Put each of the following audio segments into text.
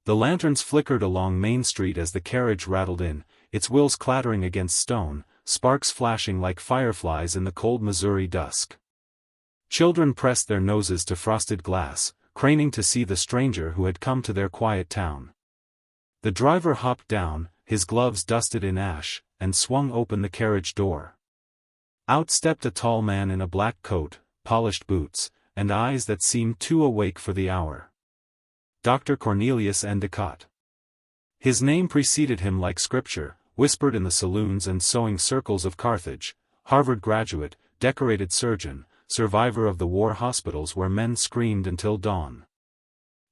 The lanterns flickered along Main Street as the carriage rattled in, its wheels clattering against stone, sparks flashing like fireflies in the cold Missouri dusk. Children pressed their noses to frosted glass, craning to see the stranger who had come to their quiet town. The driver hopped down, his gloves dusted in ash, and swung open the carriage door. Out stepped a tall man in a black coat, polished boots, and eyes that seemed too awake for the hour. Dr. Cornelius Endecott. His name preceded him like scripture, whispered in the saloons and sewing circles of Carthage, Harvard graduate, decorated surgeon, survivor of the war hospitals where men screamed until dawn.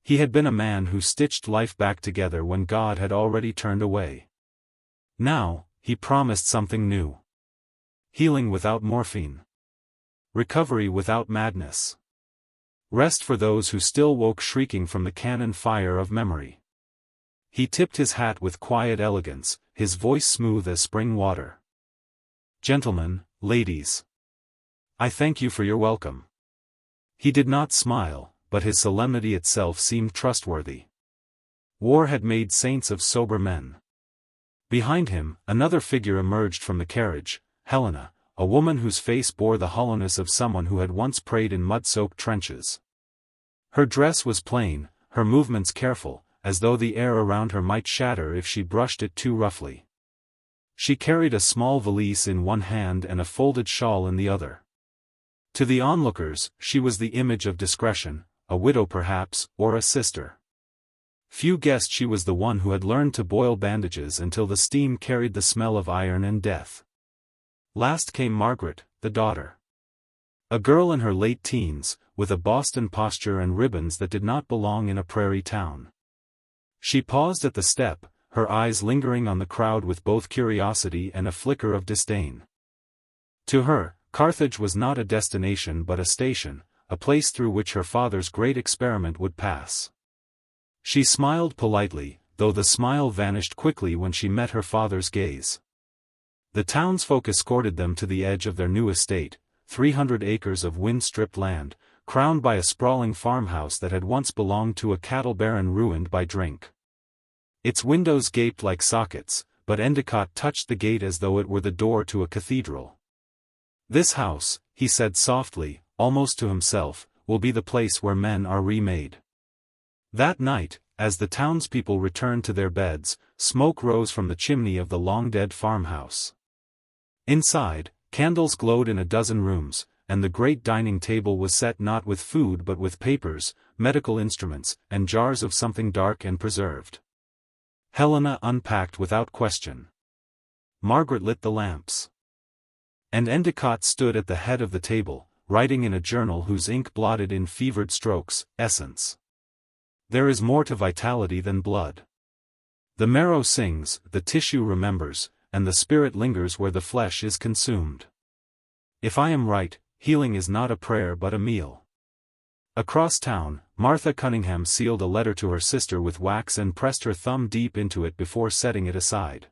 He had been a man who stitched life back together when God had already turned away. Now, he promised something new. Healing without morphine. Recovery without madness. Rest for those who still woke shrieking from the cannon fire of memory. He tipped his hat with quiet elegance, his voice smooth as spring water. Gentlemen, ladies. I thank you for your welcome. He did not smile, but his solemnity itself seemed trustworthy. War had made saints of sober men. Behind him, another figure emerged from the carriage, Helena, a woman whose face bore the hollowness of someone who had once prayed in mud-soaked trenches. Her dress was plain, her movements careful, as though the air around her might shatter if she brushed it too roughly. She carried a small valise in one hand and a folded shawl in the other. To the onlookers, she was the image of discretion, a widow perhaps, or a sister. Few guessed she was the one who had learned to boil bandages until the steam carried the smell of iron and death. Last came Margaret, the daughter. A girl in her late teens, with a Boston posture and ribbons that did not belong in a prairie town. She paused at the step, her eyes lingering on the crowd with both curiosity and a flicker of disdain. To her, Carthage was not a destination but a station, a place through which her father's great experiment would pass. She smiled politely, though the smile vanished quickly when she met her father's gaze. The townsfolk escorted them to the edge of their new estate, 300 acres of wind-stripped land, crowned by a sprawling farmhouse that had once belonged to a cattle baron ruined by drink. Its windows gaped like sockets, but Endecott touched the gate as though it were the door to a cathedral. This house, he said softly, almost to himself, will be the place where men are remade. That night, as the townspeople returned to their beds, smoke rose from the chimney of the long-dead farmhouse. Inside, candles glowed in a dozen rooms, and the great dining table was set not with food but with papers, medical instruments, and jars of something dark and preserved. Helena unpacked without question. Margaret lit the lamps. And Endecott stood at the head of the table, writing in a journal whose ink blotted in fevered strokes, essence. There is more to vitality than blood. The marrow sings, the tissue remembers, and the spirit lingers where the flesh is consumed. If I am right, healing is not a prayer but a meal. Across town, Martha Cunningham sealed a letter to her sister with wax and pressed her thumb deep into it before setting it aside.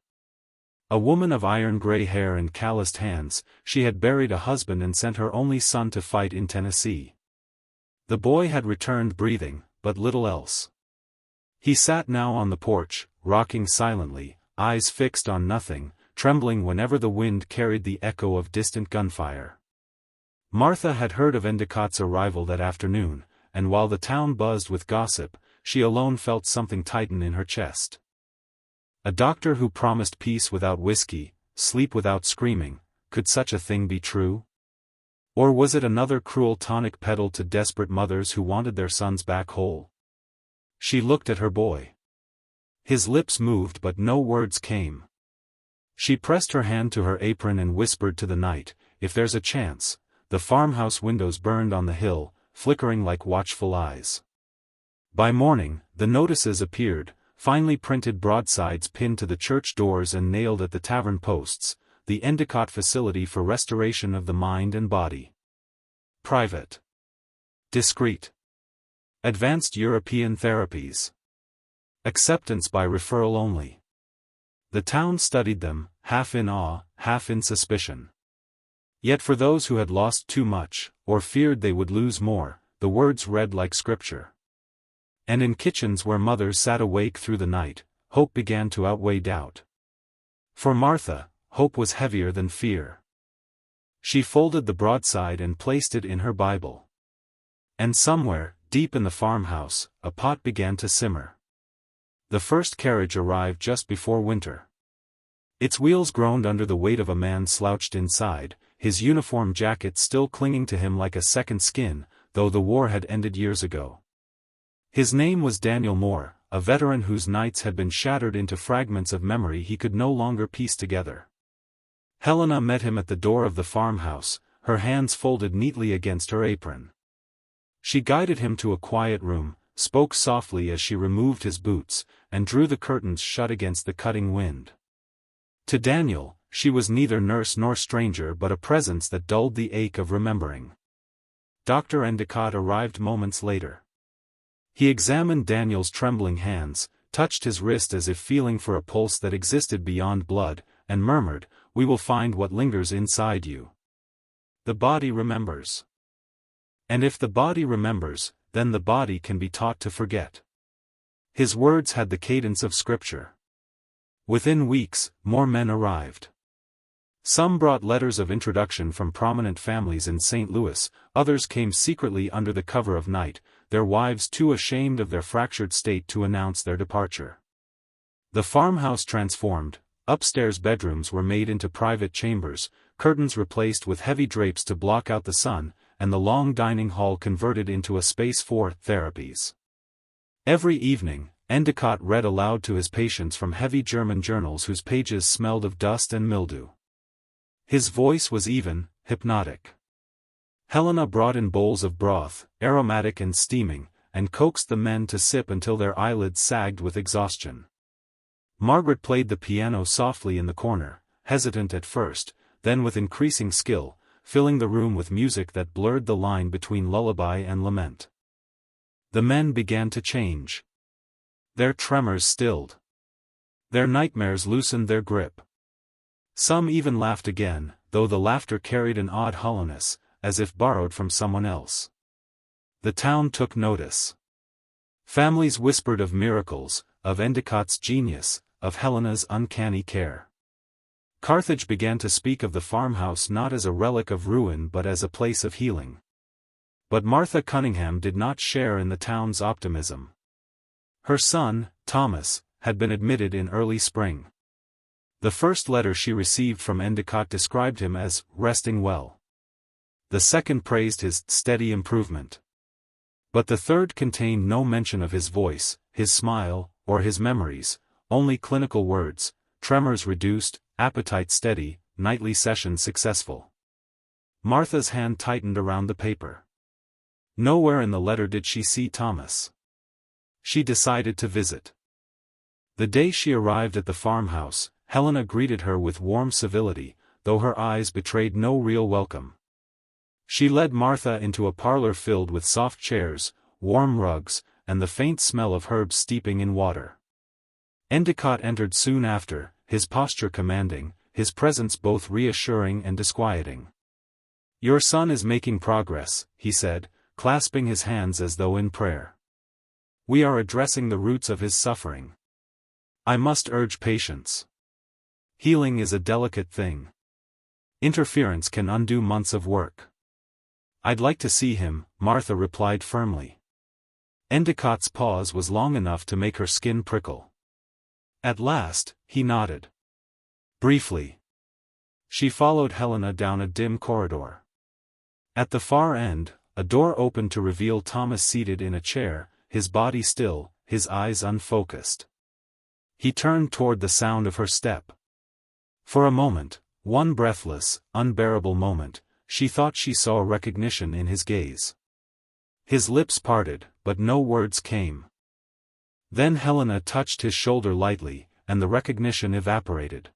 A woman of iron-gray hair and calloused hands, she had buried a husband and sent her only son to fight in Tennessee. The boy had returned breathing, but little else. He sat now on the porch, rocking silently, eyes fixed on nothing, trembling whenever the wind carried the echo of distant gunfire. Martha had heard of Endecott's arrival that afternoon, and while the town buzzed with gossip, she alone felt something tighten in her chest. A doctor who promised peace without whiskey, sleep without screaming, could such a thing be true? Or was it another cruel tonic peddled to desperate mothers who wanted their sons back whole? She looked at her boy. His lips moved but no words came. She pressed her hand to her apron and whispered to the night, "If there's a chance." The farmhouse windows burned on the hill, flickering like watchful eyes. By morning, the notices appeared, finely printed broadsides pinned to the church doors and nailed at the tavern posts, the Endecott Facility for Restoration of the Mind and Body. Private. Discreet. Advanced European Therapies. Acceptance by referral only. The town studied them, half in awe, half in suspicion. Yet for those who had lost too much, or feared they would lose more, the words read like scripture. And in kitchens where mothers sat awake through the night, hope began to outweigh doubt. For Martha, hope was heavier than fear. She folded the broadside and placed it in her Bible. And somewhere, deep in the farmhouse, a pot began to simmer. The first carriage arrived just before winter. Its wheels groaned under the weight of a man slouched inside, his uniform jacket still clinging to him like a second skin, though the war had ended years ago. His name was Daniel Moore, a veteran whose nights had been shattered into fragments of memory he could no longer piece together. Helena met him at the door of the farmhouse, her hands folded neatly against her apron. She guided him to a quiet room, spoke softly as she removed his boots, and drew the curtains shut against the cutting wind. To Daniel, she was neither nurse nor stranger but a presence that dulled the ache of remembering. Dr. Endecott arrived moments later. He examined Daniel's trembling hands, touched his wrist as if feeling for a pulse that existed beyond blood, and murmured, "We will find what lingers inside you. The body remembers. And if the body remembers, then the body can be taught to forget." His words had the cadence of scripture. Within weeks, more men arrived. Some brought letters of introduction from prominent families in St. Louis, others came secretly under the cover of night, their wives too ashamed of their fractured state to announce their departure. The farmhouse transformed, upstairs bedrooms were made into private chambers, curtains replaced with heavy drapes to block out the sun, and the long dining hall converted into a space for therapies. Every evening, Endecott read aloud to his patients from heavy German journals whose pages smelled of dust and mildew. His voice was even, hypnotic. Helena brought in bowls of broth, aromatic and steaming, and coaxed the men to sip until their eyelids sagged with exhaustion. Margaret played the piano softly in the corner, hesitant at first, then with increasing skill, filling the room with music that blurred the line between lullaby and lament. The men began to change. Their tremors stilled. Their nightmares loosened their grip. Some even laughed again, though the laughter carried an odd hollowness, as if borrowed from someone else. The town took notice. Families whispered of miracles, of Endecott's genius, of Helena's uncanny care. Carthage began to speak of the farmhouse not as a relic of ruin but as a place of healing. But Martha Cunningham did not share in the town's optimism. Her son, Thomas, had been admitted in early spring. The first letter she received from Endecott described him as resting well. The second praised his steady improvement. But the third contained no mention of his voice, his smile, or his memories, only clinical words: tremors reduced, appetite steady, nightly sessions successful. Martha's hand tightened around the paper. Nowhere in the letter did she see Thomas. She decided to visit. The day she arrived at the farmhouse, Helena greeted her with warm civility, though her eyes betrayed no real welcome. She led Martha into a parlor filled with soft chairs, warm rugs, and the faint smell of herbs steeping in water. Endecott entered soon after, his posture commanding, his presence both reassuring and disquieting. "Your son is making progress," he said, clasping his hands as though in prayer. "We are addressing the roots of his suffering. I must urge patience. Healing is a delicate thing. Interference can undo months of work." "I'd like to see him," Martha replied firmly. Endecott's pause was long enough to make her skin prickle. At last, he nodded. Briefly. She followed Helena down a dim corridor. At the far end, a door opened to reveal Thomas seated in a chair, his body still, his eyes unfocused. He turned toward the sound of her step. For a moment, one breathless, unbearable moment, she thought she saw recognition in his gaze. His lips parted, but no words came. Then Helena touched his shoulder lightly, and the recognition evaporated.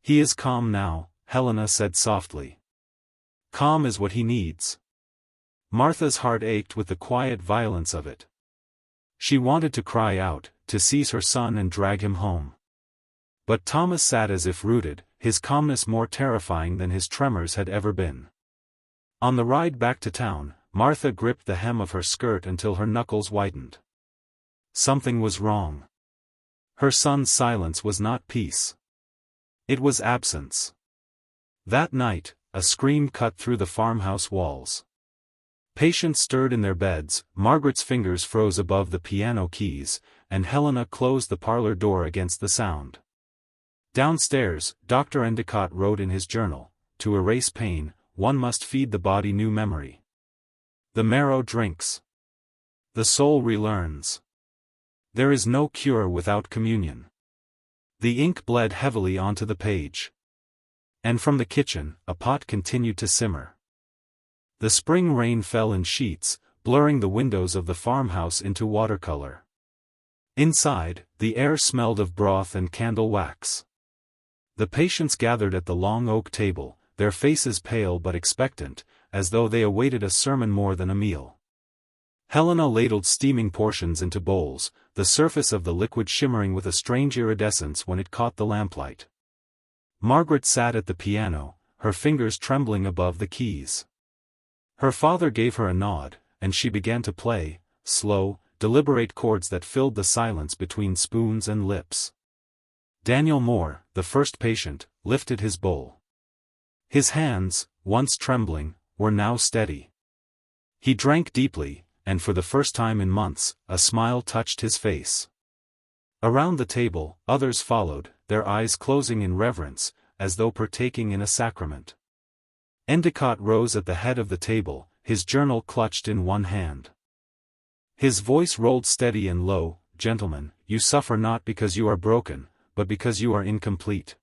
"He is calm now," Helena said softly. "Calm is what he needs." Martha's heart ached with the quiet violence of it. She wanted to cry out, to seize her son and drag him home. But Thomas sat as if rooted, his calmness more terrifying than his tremors had ever been. On the ride back to town, Martha gripped the hem of her skirt until her knuckles whitened. Something was wrong. Her son's silence was not peace. It was absence. That night, a scream cut through the farmhouse walls. Patients stirred in their beds, Margaret's fingers froze above the piano keys, and Helena closed the parlor door against the sound. Downstairs, Dr. Endecott wrote in his journal, "To erase pain, one must feed the body new memory. The marrow drinks. The soul relearns. There is no cure without communion." The ink bled heavily onto the page. And from the kitchen, a pot continued to simmer. The spring rain fell in sheets, blurring the windows of the farmhouse into watercolor. Inside, the air smelled of broth and candle wax. The patients gathered at the long oak table, their faces pale but expectant, as though they awaited a sermon more than a meal. Helena ladled steaming portions into bowls, the surface of the liquid shimmering with a strange iridescence when it caught the lamplight. Margaret sat at the piano, her fingers trembling above the keys. Her father gave her a nod, and she began to play, slow, deliberate chords that filled the silence between spoons and lips. Daniel Moore, the first patient, lifted his bowl. His hands, once trembling, were now steady. He drank deeply, and for the first time in months, a smile touched his face. Around the table, others followed, their eyes closing in reverence, as though partaking in a sacrament. Endecott rose at the head of the table, his journal clutched in one hand. His voice rolled steady and low, "Gentlemen, you suffer not because you are broken, but because you are incomplete.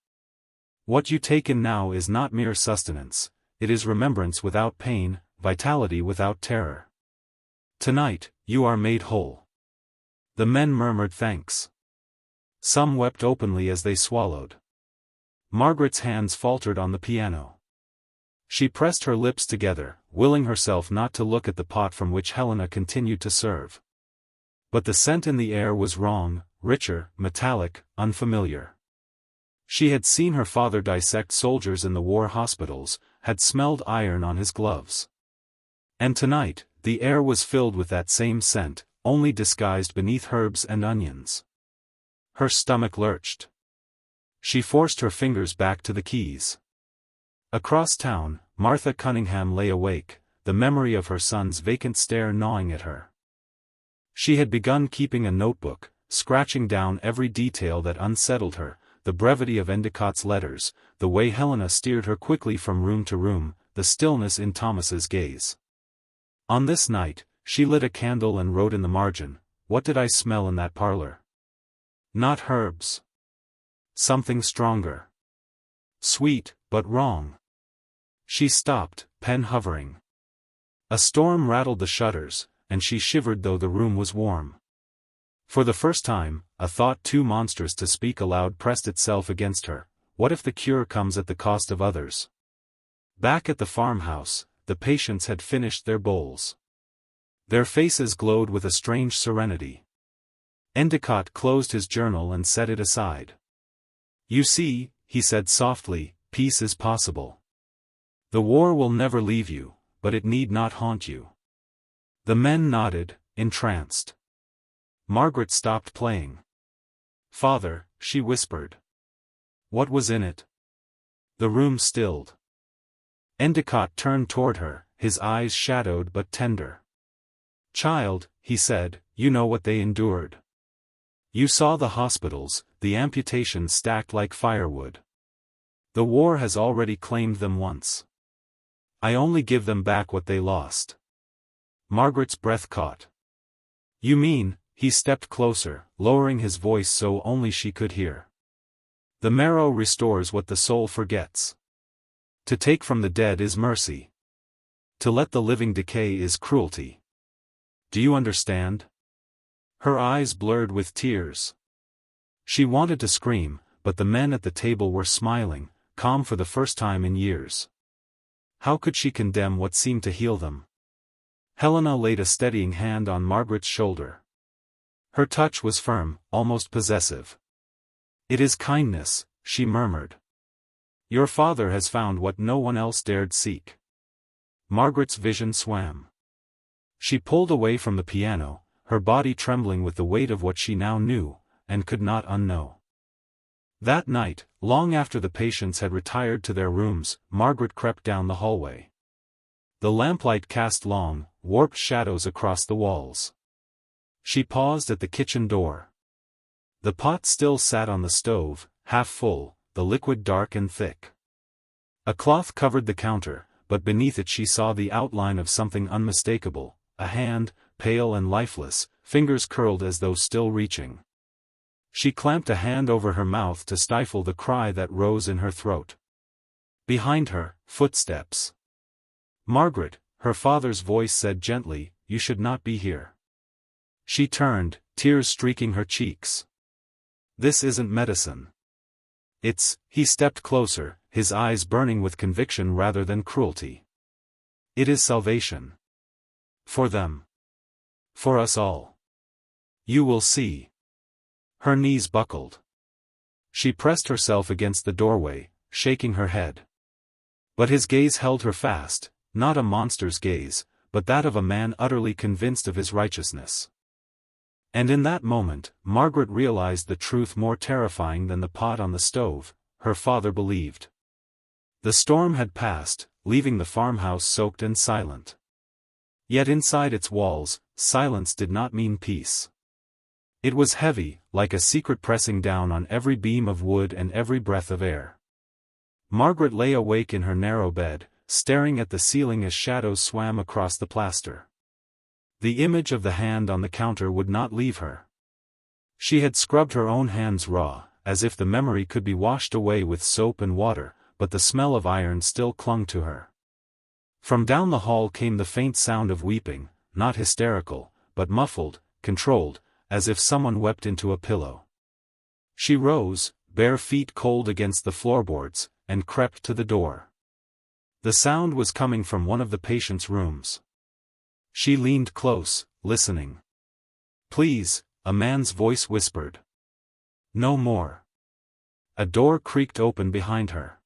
What you take in now is not mere sustenance, it is remembrance without pain, vitality without terror. Tonight, you are made whole." The men murmured thanks. Some wept openly as they swallowed. Margaret's hands faltered on the piano. She pressed her lips together, willing herself not to look at the pot from which Helena continued to serve. But the scent in the air was wrong, richer, metallic, unfamiliar. She had seen her father dissect soldiers in the war hospitals, had smelled iron on his gloves. And tonight, the air was filled with that same scent, only disguised beneath herbs and onions. Her stomach lurched. She forced her fingers back to the keys. Across town, Martha Cunningham lay awake, the memory of her son's vacant stare gnawing at her. She had begun keeping a notebook, scratching down every detail that unsettled her, the brevity of Endecott's letters, the way Helena steered her quickly from room to room, the stillness in Thomas's gaze. On this night, she lit a candle and wrote in the margin, "What did I smell in that parlor? Not herbs. Something stronger. Sweet, but wrong." She stopped, pen hovering. A storm rattled the shutters, and she shivered though the room was warm. For the first time, a thought too monstrous to speak aloud pressed itself against her. What if the cure comes at the cost of others? Back at the farmhouse, the patients had finished their bowls. Their faces glowed with a strange serenity. Endecott closed his journal and set it aside. "You see," he said softly, "peace is possible. The war will never leave you, but it need not haunt you." The men nodded, entranced. Margaret stopped playing. "Father," she whispered. "What was in it?" The room stilled. Endecott turned toward her, his eyes shadowed but tender. "Child," he said, "you know what they endured. You saw the hospitals, the amputations stacked like firewood. The war has already claimed them once. I only give them back what they lost." Margaret's breath caught. "You mean," he stepped closer, lowering his voice so only she could hear. "The marrow restores what the soul forgets. To take from the dead is mercy. To let the living decay is cruelty. Do you understand?" Her eyes blurred with tears. She wanted to scream, but the men at the table were smiling, calm for the first time in years. How could she condemn what seemed to heal them? Helena laid a steadying hand on Margaret's shoulder. Her touch was firm, almost possessive. "It is kindness," she murmured. "Your father has found what no one else dared seek." Margaret's vision swam. She pulled away from the piano, her body trembling with the weight of what she now knew, and could not unknow. That night, long after the patients had retired to their rooms, Margaret crept down the hallway. The lamplight cast long, warped shadows across the walls. She paused at the kitchen door. The pot still sat on the stove, half full, the liquid dark and thick. A cloth covered the counter, but beneath it she saw the outline of something unmistakable, a hand, pale and lifeless, fingers curled as though still reaching. She clamped a hand over her mouth to stifle the cry that rose in her throat. Behind her, footsteps. "Margaret," her father's voice said gently, "you should not be here." She turned, tears streaking her cheeks. "This isn't medicine. He stepped closer, his eyes burning with conviction rather than cruelty. "It is salvation. For them. For us all. You will see." Her knees buckled. She pressed herself against the doorway, shaking her head. But his gaze held her fast, not a monster's gaze, but that of a man utterly convinced of his righteousness. And in that moment, Margaret realized the truth more terrifying than the pot on the stove. Her father believed. The storm had passed, leaving the farmhouse soaked and silent. Yet inside its walls, silence did not mean peace. It was heavy, like a secret pressing down on every beam of wood and every breath of air. Margaret lay awake in her narrow bed, staring at the ceiling as shadows swam across the plaster. The image of the hand on the counter would not leave her. She had scrubbed her own hands raw, as if the memory could be washed away with soap and water, but the smell of iron still clung to her. From down the hall came the faint sound of weeping, not hysterical, but muffled, controlled, as if someone wept into a pillow. She rose, bare feet cold against the floorboards, and crept to the door. The sound was coming from one of the patients' rooms. She leaned close, listening. "Please," a man's voice whispered. "No more." A door creaked open behind her.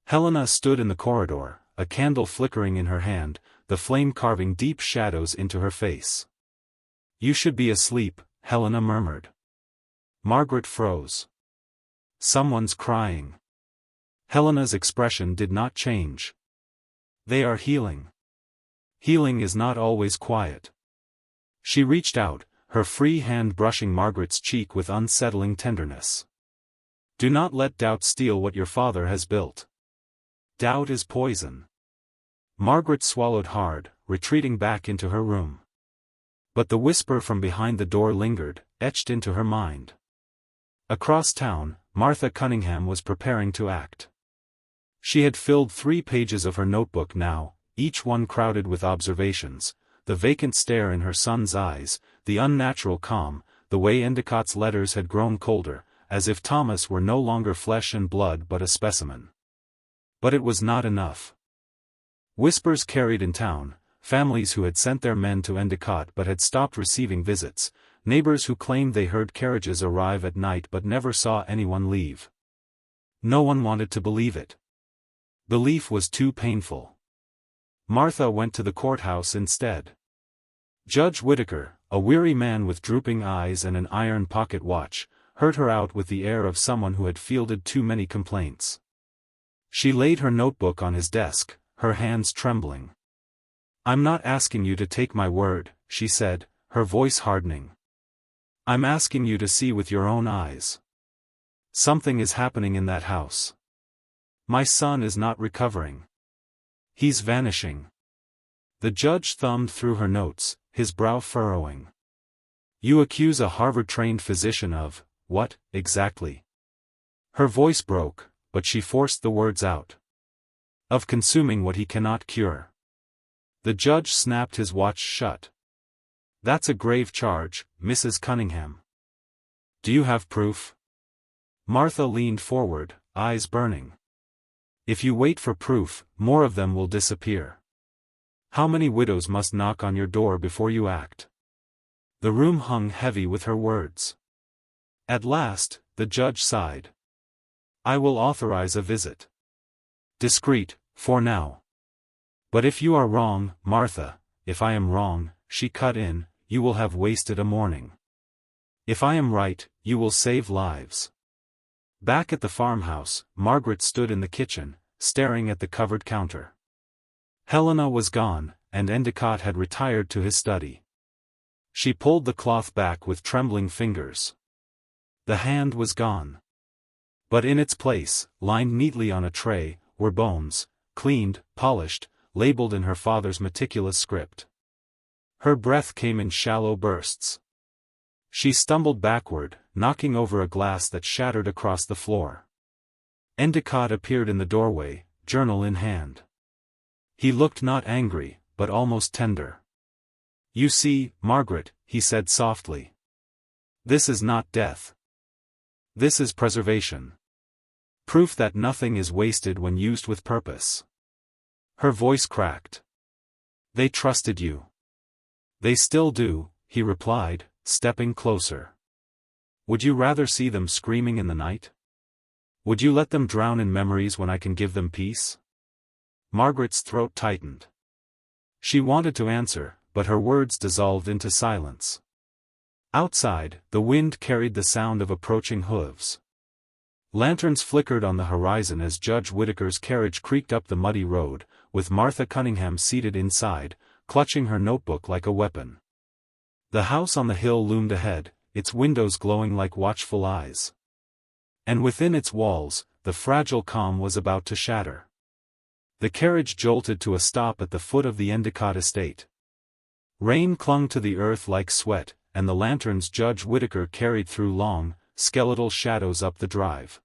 Helena stood in the corridor, a candle flickering in her hand, the flame carving deep shadows into her face. "You should be asleep," Helena murmured. Margaret froze. "Someone's crying." Helena's expression did not change. "They are healing. Healing is not always quiet." She reached out, her free hand brushing Margaret's cheek with unsettling tenderness. "Do not let doubt steal what your father has built. Doubt is poison." Margaret swallowed hard, retreating back into her room. But the whisper from behind the door lingered, etched into her mind. Across town, Martha Cunningham was preparing to act. She had filled 3 pages of her notebook now, each one crowded with observations, the vacant stare in her son's eyes, the unnatural calm, the way Endecott's letters had grown colder, as if Thomas were no longer flesh and blood but a specimen. But it was not enough. Whispers carried in town, families who had sent their men to Endecott but had stopped receiving visits, neighbors who claimed they heard carriages arrive at night but never saw anyone leave. No one wanted to believe it. Belief was too painful. Martha went to the courthouse instead. Judge Whittaker, a weary man with drooping eyes and an iron pocket watch, heard her out with the air of someone who had fielded too many complaints. She laid her notebook on his desk, her hands trembling. "I'm not asking you to take my word," she said, her voice hardening. "I'm asking you to see with your own eyes. Something is happening in that house. My son is not recovering. He's vanishing." The judge thumbed through her notes, his brow furrowing. "You accuse a Harvard-trained physician of, what, exactly?" Her voice broke, but she forced the words out. "Of consuming what he cannot cure." The judge snapped his watch shut. "That's a grave charge, Mrs. Cunningham. Do you have proof?" Martha leaned forward, eyes burning. "If you wait for proof, more of them will disappear. How many widows must knock on your door before you act?" The room hung heavy with her words. At last, the judge sighed. "I will authorize a visit. Discreet, for now. But if you are wrong, Martha," "If I am wrong," she cut in, you will have wasted a morning. If I am right, you will save lives. Back at the farmhouse, Margaret stood in the kitchen, staring at the covered counter. Helena was gone, and Endecott had retired to his study. She pulled the cloth back with trembling fingers. The hand was gone. But in its place, lined neatly on a tray, were bones, cleaned, polished, labeled in her father's meticulous script. Her breath came in shallow bursts. She stumbled backward, knocking over a glass that shattered across the floor. Endecott appeared in the doorway, journal in hand. He looked not angry, but almost tender. "You see, Margaret," he said softly. "This is not death. This is preservation. Proof that nothing is wasted when used with purpose." Her voice cracked. "They trusted you." "They still do," he replied, stepping closer. "Would you rather see them screaming in the night? Would you let them drown in memories when I can give them peace?" Margaret's throat tightened. She wanted to answer, but her words dissolved into silence. Outside, the wind carried the sound of approaching hooves. Lanterns flickered on the horizon as Judge Whittaker's carriage creaked up the muddy road, with Martha Cunningham seated inside, clutching her notebook like a weapon. The house on the hill loomed ahead, its windows glowing like watchful eyes. And within its walls, the fragile calm was about to shatter. The carriage jolted to a stop at the foot of the Endecott estate. Rain clung to the earth like sweat, and the lanterns Judge Whittaker carried threw long, skeletal shadows up the drive.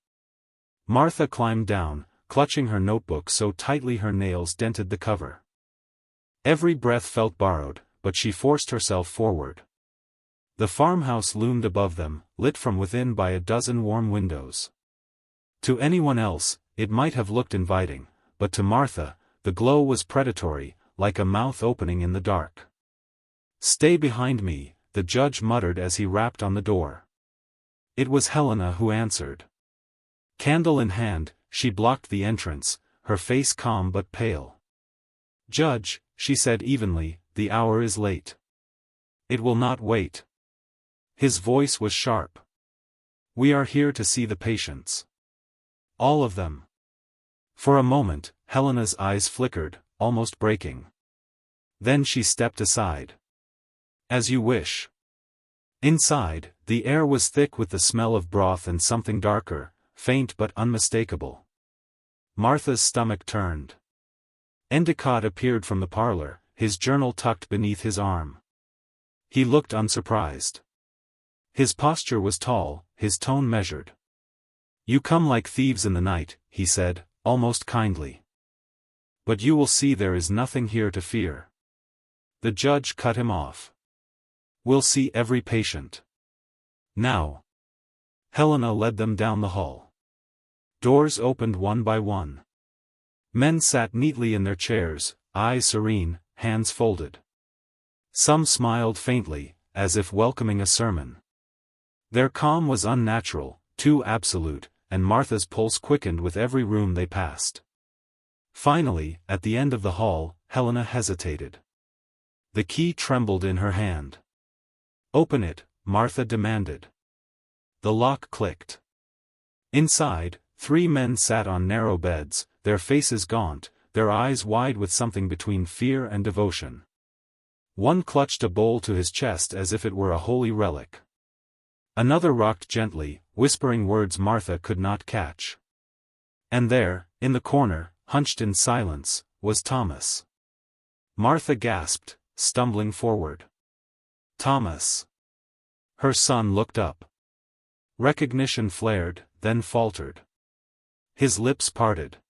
Martha climbed down, clutching her notebook so tightly her nails dented the cover. Every breath felt borrowed, but she forced herself forward. The farmhouse loomed above them, lit from within by a dozen warm windows. To anyone else, it might have looked inviting, but to Martha, the glow was predatory, like a mouth opening in the dark. "Stay behind me," the judge muttered as he rapped on the door. It was Helena who answered. Candle in hand, she blocked the entrance, her face calm but pale. "Judge," she said evenly, "the hour is late. It will not wait." His voice was sharp. "We are here to see the patients. All of them." For a moment, Helena's eyes flickered, almost breaking. Then she stepped aside. "As you wish." Inside, the air was thick with the smell of broth and something darker, faint but unmistakable. Martha's stomach turned. Endecott appeared from the parlor, his journal tucked beneath his arm. He looked unsurprised. His posture was tall, his tone measured. "You come like thieves in the night," he said, almost kindly. "But you will see there is nothing here to fear." The judge cut him off. "We'll see every patient. Now." Helena led them down the hall. Doors opened one by one. Men sat neatly in their chairs, eyes serene, hands folded. Some smiled faintly, as if welcoming a sermon. Their calm was unnatural, too absolute, and Martha's pulse quickened with every room they passed. Finally, at the end of the hall, Helena hesitated. The key trembled in her hand. "Open it," Martha demanded. The lock clicked. Inside, 3 men sat on narrow beds, their faces gaunt, their eyes wide with something between fear and devotion. One clutched a bowl to his chest as if it were a holy relic. Another rocked gently, whispering words Martha could not catch. And there, in the corner, hunched in silence, was Thomas. Martha gasped, stumbling forward. "Thomas!" Her son looked up. Recognition flared, then faltered. His lips parted.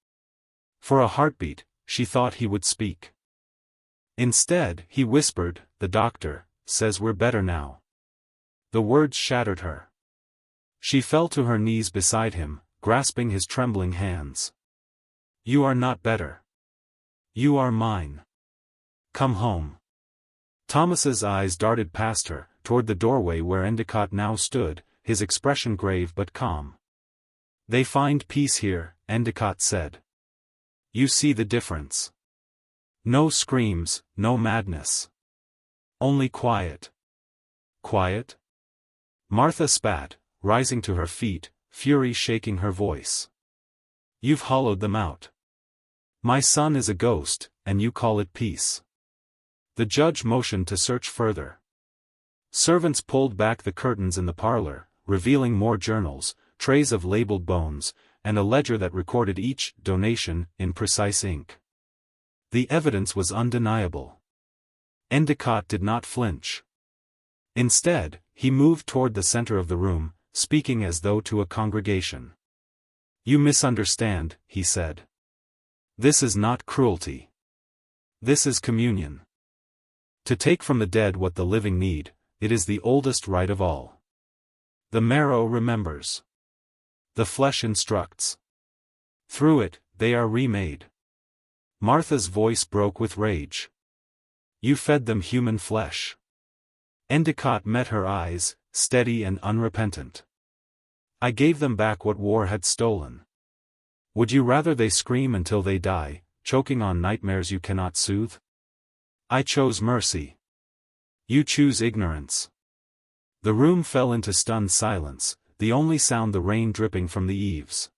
For a heartbeat, she thought he would speak. Instead, he whispered, "The doctor says we're better now." The words shattered her. She fell to her knees beside him, grasping his trembling hands. "You are not better. You are mine. Come home." Thomas's eyes darted past her, toward the doorway where Endecott now stood, his expression grave but calm. "They find peace here," Endecott said. "You see the difference. No screams, no madness. Only quiet." quiet?" Martha spat, rising to her feet, fury shaking her voice. "You've hollowed them out. My son is a ghost, and you call it peace." The judge motioned to search further. Servants pulled back the curtains in the parlor, revealing more journals, trays of labeled bones, and a ledger that recorded each donation in precise ink. The evidence was undeniable. Endecott did not flinch. Instead, he moved toward the center of the room, speaking as though to a congregation. "You misunderstand," he said. "This is not cruelty. This is communion. To take from the dead what the living need, it is the oldest right of all. The marrow remembers. The flesh instructs. Through it, they are remade." Martha's voice broke with rage. "You fed them human flesh." Endecott met her eyes, steady and unrepentant. "I gave them back what war had stolen. Would you rather they scream until they die, choking on nightmares you cannot soothe? I chose mercy. You choose ignorance." The room fell into stunned silence, the only sound the rain dripping from the eaves.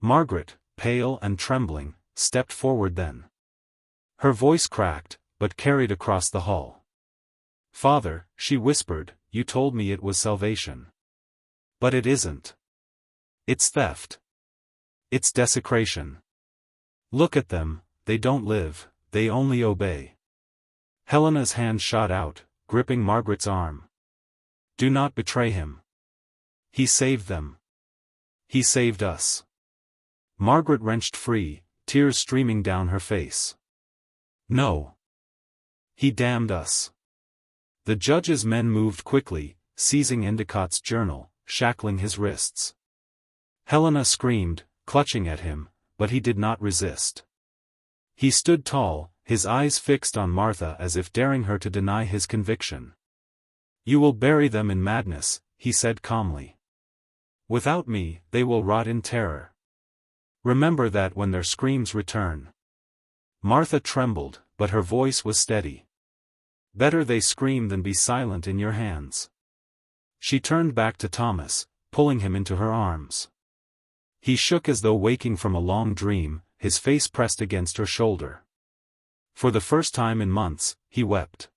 Margaret, pale and trembling, stepped forward then. Her voice cracked, but carried across the hall. "Father," she whispered, "you told me it was salvation. But it isn't. It's theft. It's desecration. Look at them, they don't live, they only obey." Helena's hand shot out, gripping Margaret's arm. "Do not betray him. He saved them. He saved us." Margaret wrenched free, tears streaming down her face. "No. He damned us." The judge's men moved quickly, seizing Endecott's journal, shackling his wrists. Helena screamed, clutching at him, but he did not resist. He stood tall, his eyes fixed on Martha as if daring her to deny his conviction. "You will bury them in madness," he said calmly. "Without me, they will rot in terror. Remember that when their screams return." Martha trembled, but her voice was steady. "Better they scream than be silent in your hands." She turned back to Thomas, pulling him into her arms. He shook as though waking from a long dream, his face pressed against her shoulder. For the first time in months, he wept.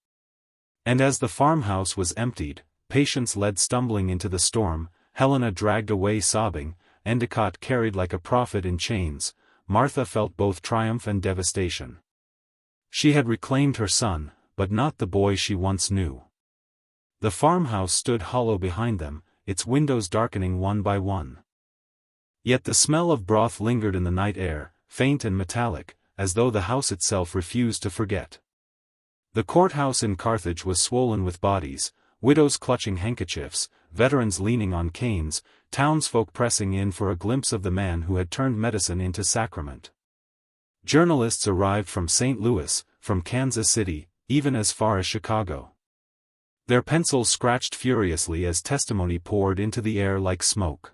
And as the farmhouse was emptied, patients led stumbling into the storm, Helena dragged away sobbing, Endecott carried like a prophet in chains, Martha felt both triumph and devastation. She had reclaimed her son, but not the boy she once knew. The farmhouse stood hollow behind them, its windows darkening one by one. Yet the smell of broth lingered in the night air, faint and metallic, as though the house itself refused to forget. The courthouse in Carthage was swollen with bodies, widows clutching handkerchiefs, veterans leaning on canes, townsfolk pressing in for a glimpse of the man who had turned medicine into sacrament. Journalists arrived from St. Louis, from Kansas City, even as far as Chicago. Their pencils scratched furiously as testimony poured into the air like smoke.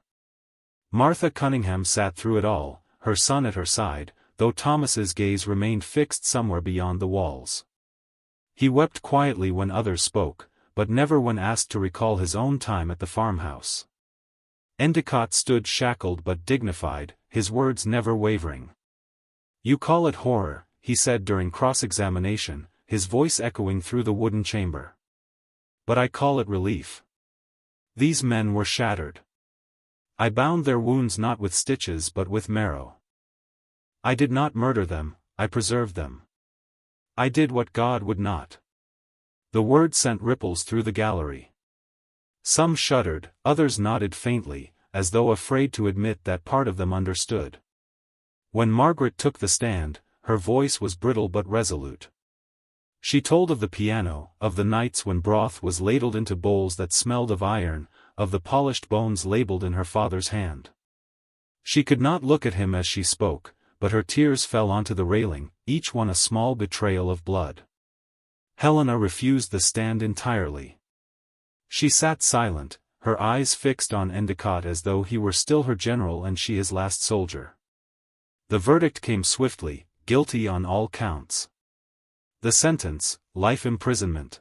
Martha Cunningham sat through it all, her son at her side, though Thomas's gaze remained fixed somewhere beyond the walls. He wept quietly when others spoke, but never when asked to recall his own time at the farmhouse. Endecott stood shackled but dignified, his words never wavering. "You call it horror," he said during cross-examination, his voice echoing through the wooden chamber. "But I call it relief. These men were shattered. I bound their wounds not with stitches but with marrow. I did not murder them, I preserved them. I did what God would not." The word sent ripples through the gallery. Some shuddered, others nodded faintly, as though afraid to admit that part of them understood. When Margaret took the stand, her voice was brittle but resolute. She told of the piano, of the nights when broth was ladled into bowls that smelled of iron, of the polished bones labeled in her father's hand. She could not look at him as she spoke, but her tears fell onto the railing, each one a small betrayal of blood. Helena refused the stand entirely. She sat silent, her eyes fixed on Endecott as though he were still her general and she his last soldier. The verdict came swiftly, guilty on all counts. The sentence, life imprisonment.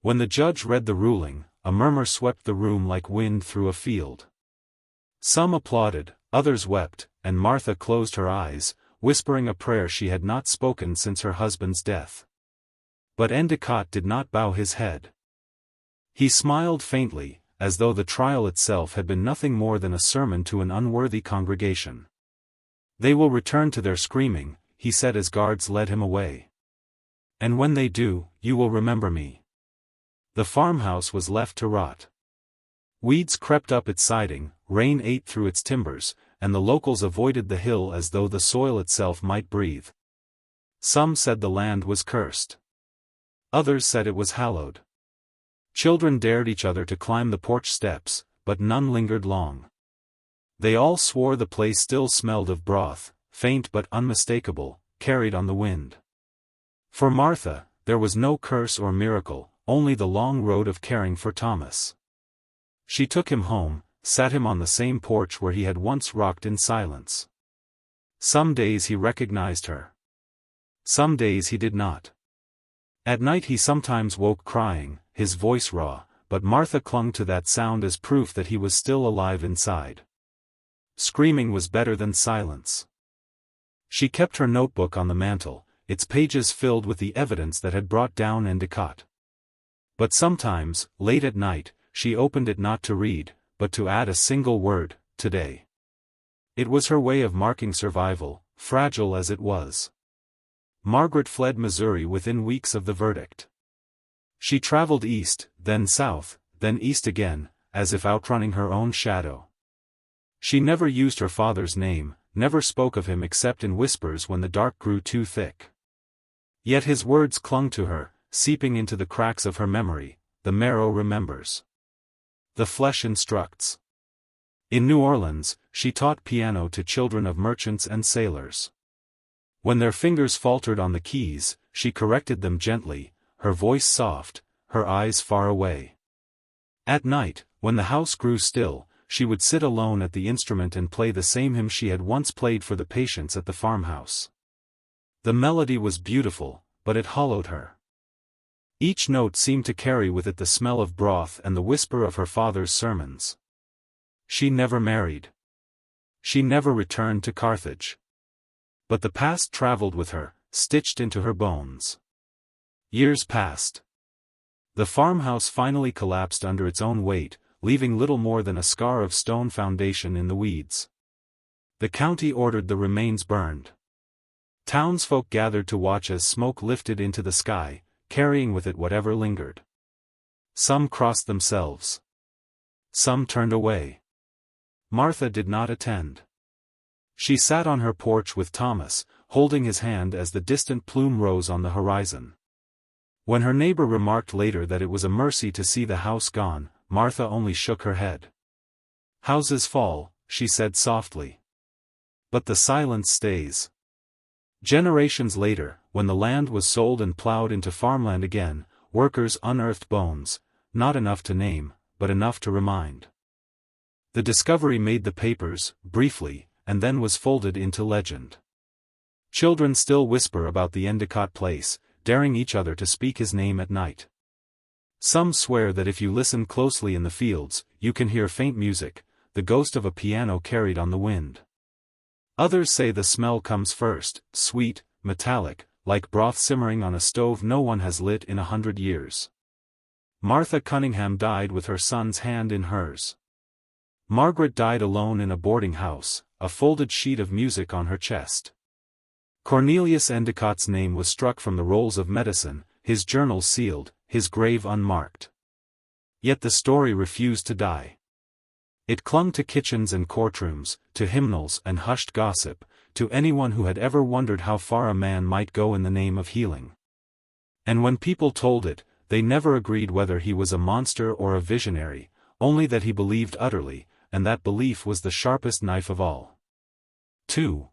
When the judge read the ruling, a murmur swept the room like wind through a field. Some applauded, others wept, and Martha closed her eyes, whispering a prayer she had not spoken since her husband's death. But Endecott did not bow his head. He smiled faintly, as though the trial itself had been nothing more than a sermon to an unworthy congregation. "They will return to their screaming," he said as guards led him away. "And when they do, you will remember me." The farmhouse was left to rot. Weeds crept up its siding, rain ate through its timbers, and the locals avoided the hill as though the soil itself might breathe. Some said the land was cursed. Others said it was hallowed. Children dared each other to climb the porch steps, but none lingered long. They all swore the place still smelled of broth, faint but unmistakable, carried on the wind. For Martha, there was no curse or miracle, only the long road of caring for Thomas. She took him home, sat him on the same porch where he had once rocked in silence. Some days he recognized her. Some days he did not. At night he sometimes woke crying, his voice raw, but Martha clung to that sound as proof that he was still alive inside. Screaming was better than silence. She kept her notebook on the mantel, its pages filled with the evidence that had brought down Endecott. But sometimes, late at night, she opened it not to read, but to add a single word, "today." It was her way of marking survival, fragile as it was. Margaret fled Missouri within weeks of the verdict. She traveled east, then south, then east again, as if outrunning her own shadow. She never used her father's name, never spoke of him except in whispers when the dark grew too thick. Yet his words clung to her, seeping into the cracks of her memory. The marrow remembers. The flesh instructs. In New Orleans, she taught piano to children of merchants and sailors. When their fingers faltered on the keys, she corrected them gently, her voice soft, her eyes far away. At night, when the house grew still, she would sit alone at the instrument and play the same hymn she had once played for the patients at the farmhouse. The melody was beautiful, but it hollowed her. Each note seemed to carry with it the smell of broth and the whisper of her father's sermons. She never married. She never returned to Carthage. But the past traveled with her, stitched into her bones. Years passed. The farmhouse finally collapsed under its own weight, leaving little more than a scar of stone foundation in the weeds. The county ordered the remains burned. Townsfolk gathered to watch as smoke lifted into the sky, carrying with it whatever lingered. Some crossed themselves. Some turned away. Martha did not attend. She sat on her porch with Thomas, holding his hand as the distant plume rose on the horizon. When her neighbor remarked later that it was a mercy to see the house gone, Martha only shook her head. "Houses fall," she said softly. "But the silence stays." Generations later, when the land was sold and plowed into farmland again, workers unearthed bones, not enough to name, but enough to remind. The discovery made the papers, briefly, and then was folded into legend. Children still whisper about the Endecott place, daring each other to speak his name at night. Some swear that if you listen closely in the fields, you can hear faint music, the ghost of a piano carried on the wind. Others say the smell comes first, sweet, metallic, like broth simmering on a stove no one has lit in 100 years. Martha Cunningham died with her son's hand in hers. Margaret died alone in a boarding house, a folded sheet of music on her chest. Cornelius Endecott's name was struck from the rolls of medicine, his journal sealed, his grave unmarked. Yet the story refused to die. It clung to kitchens and courtrooms, to hymnals and hushed gossip, to anyone who had ever wondered how far a man might go in the name of healing. And when people told it, they never agreed whether he was a monster or a visionary, only that he believed utterly, and that belief was the sharpest knife of all. 2.